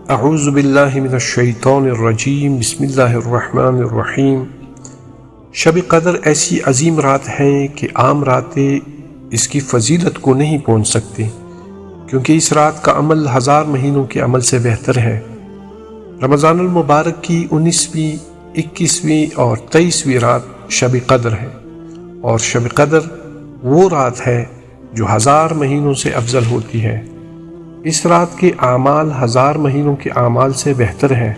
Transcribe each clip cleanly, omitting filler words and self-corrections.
اعوذ باللہ من الشیطان الرجیم بسم اللہ الرحمن الرحیم۔ شب قدر ایسی عظیم رات ہے کہ عام راتیں اس کی فضیلت کو نہیں پہنچ سکتی، کیونکہ اس رات کا عمل 1000 مہینوں کے عمل سے بہتر ہے۔ رمضان المبارک کی 19ویں، 21ویں اور 23ویں رات شب قدر ہے، اور شب قدر وہ رات ہے جو 1000 مہینوں سے افضل ہوتی ہے۔ اس رات کے اعمال 1000 مہینوں کے اعمال سے بہتر ہیں،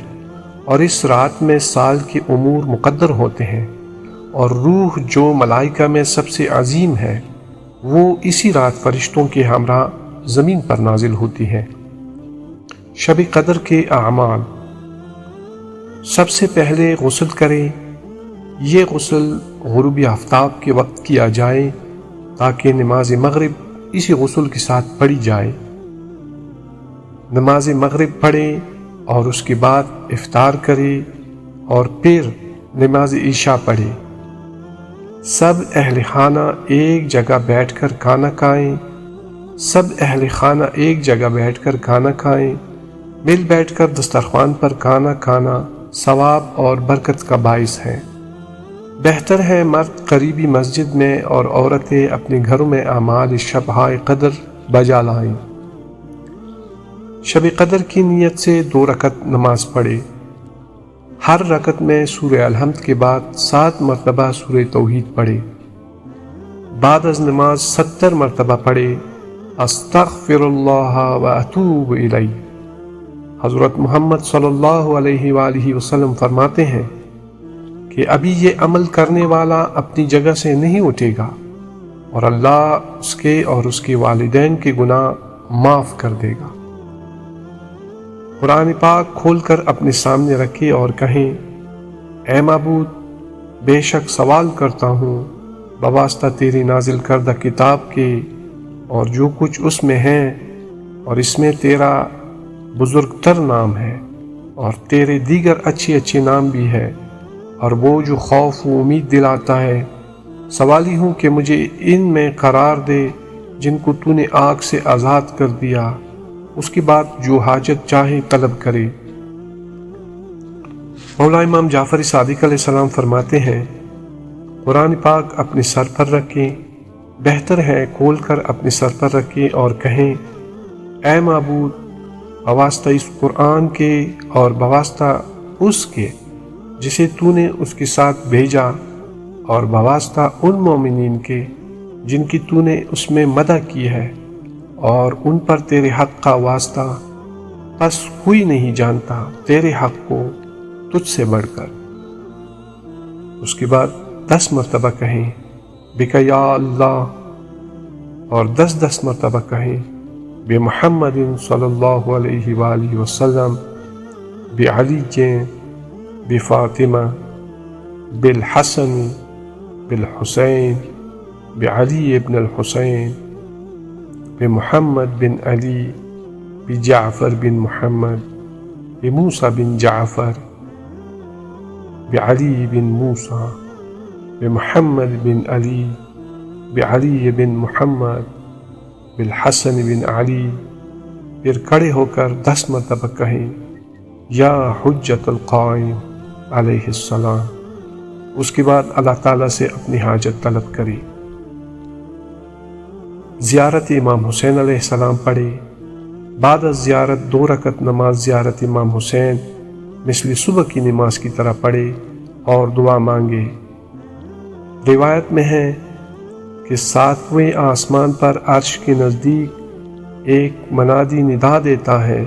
اور اس رات میں سال کے امور مقدر ہوتے ہیں، اور روح جو ملائکہ میں سب سے عظیم ہے وہ اسی رات فرشتوں کے ہمراہ زمین پر نازل ہوتی ہے۔ شب قدر کے اعمال: سب سے پہلے غسل کریں۔ یہ غسل غروب آفتاب کے وقت کیا جائے تاکہ نماز مغرب اسی غسل کے ساتھ پڑھی جائے۔ نماز مغرب پڑھیں اور اس کے بعد افطار کریں اور پھر نماز عشاء پڑھیں۔ سب اہل خانہ ایک جگہ بیٹھ کر کھانا کھائیں۔ سب اہل خانہ ایک جگہ بیٹھ کر کھانا کھائیں۔ مل بیٹھ کر دسترخوان پر کھانا کھانا ثواب اور برکت کا باعث ہے۔ بہتر ہے مرد قریبی مسجد میں اور عورتیں اپنے گھروں میں اعمال شبہائے قدر بجا لائیں۔ شب قدر کی نیت سے 2 رکعت نماز پڑھے۔ ہر رکعت میں سورہ الحمد کے بعد 7 مرتبہ سورہ توحید پڑھے۔ بعد از نماز 70 مرتبہ پڑھے استغفر اللہ و اتوب الیہ۔ حضرت محمد صلی اللہ علیہ وآلہ وسلم فرماتے ہیں کہ ابھی یہ عمل کرنے والا اپنی جگہ سے نہیں اٹھے گا اور اللہ اس کے اور اس کے والدین کے گناہ معاف کر دے گا۔ قرآن پاک کھول کر اپنے سامنے رکھے اور کہیں، اے معبود، بے شک سوال کرتا ہوں بواسطہ تیری نازل کردہ کتاب کے اور جو کچھ اس میں ہے، اور اس میں تیرا بزرگ تر نام ہے اور تیرے دیگر اچھے اچھے نام بھی ہے، اور وہ جو خوف و امید دلاتا ہے۔ سوالی ہوں کہ مجھے ان میں قرار دے جن کو تو نے آگ سے آزاد کر دیا، اس کے بعد جو حاجت چاہے طلب کرے۔ مولا امام جعفر صادق علیہ السلام فرماتے ہیں، قرآن پاک اپنے سر پر رکھیں، بہتر ہے کھول کر اپنے سر پر رکھیں اور کہیں، اے معبود، بواسطہ اس قرآن کے اور بواسطہ اس کے جسے تو نے اس کے ساتھ بھیجا، اور بواسطہ ان مومنین کے جن کی تو نے اس میں مدح کی ہے، اور ان پر تیرے حق کا واسطہ، پس کوئی نہیں جانتا تیرے حق کو تجھ سے بڑھ کر۔ اس کے بعد 10 مرتبہ کہیں بک یا اللہ، اور 10 مرتبہ کہیں بے محمد صلی اللہ علیہ وآلہ وسلم، بعلی بفاطمہ، بالحسن، بالحسین، بعلی ابن الحسین، بمحمد بن علی، بجعفر بن محمد، بموسیٰ بن جعفر، بعلی بن موسیٰ، بمحمد بن علی، بعلی بن محمد، بالحسن بن علی۔ پھر کھڑے ہو کر 10 مرتبہ کہیں یا حجت القائم علیہ السلام۔ اس کے بعد اللہ تعالیٰ سے اپنی حاجت طلب کرے۔ زیارت امام حسین علیہ السلام پڑھے۔ بعد از زیارت 2 رکعت نماز زیارت امام حسین مثل صبح کی نماز کی طرح پڑھے اور دعا مانگے۔ روایت میں ہے کہ 7ویں آسمان پر عرش کے نزدیک ایک منادی ندا دیتا ہے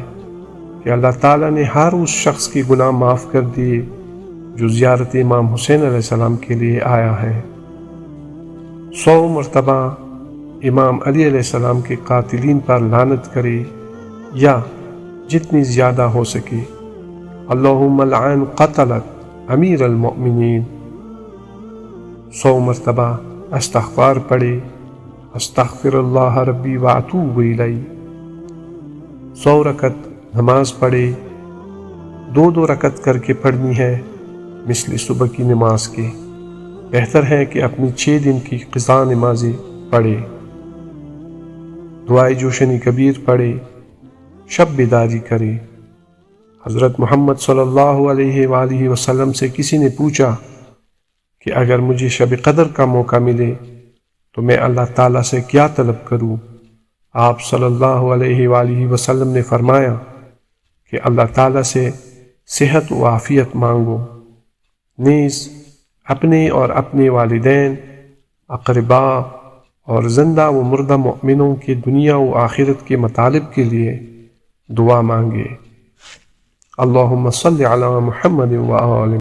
کہ اللہ تعالیٰ نے ہر اس شخص کے گناہ معاف کر دیے جو زیارت امام حسین علیہ السلام کے لیے آیا ہے۔ 100 مرتبہ امام علی علیہ السلام کے قاتلین پر لعنت کرے، یا جتنی زیادہ ہو سکے، اللہم لعن قتلت امیر المؤمنین۔ 100 مرتبہ استغفار پڑھے، استغفر اللہ ربی واتوب الیہ۔ 100 رکعت نماز پڑھے، 2 رکعت کر کے پڑھنی ہے مثل صبح کی نماز کے۔ بہتر ہے کہ اپنی 6 دن کی قضا نمازیں پڑھے، دعائے جوشنی کبیر پڑھے، شب بیداری کرے۔ حضرت محمد صلی اللہ علیہ وآلہ وسلم سے کسی نے پوچھا کہ اگر مجھے شب قدر کا موقع ملے تو میں اللہ تعالیٰ سے کیا طلب کروں؟ آپ صلی اللہ علیہ وآلہ وسلم نے فرمایا کہ اللہ تعالیٰ سے صحت و عافیت مانگو، نیز اپنے اور اپنے والدین، اقرباء اور زندہ و مردہ مؤمنوں کے دنیا و آخرت کے مطالب کے لیے دعا مانگے۔ اللہم صلی علی محمد و آل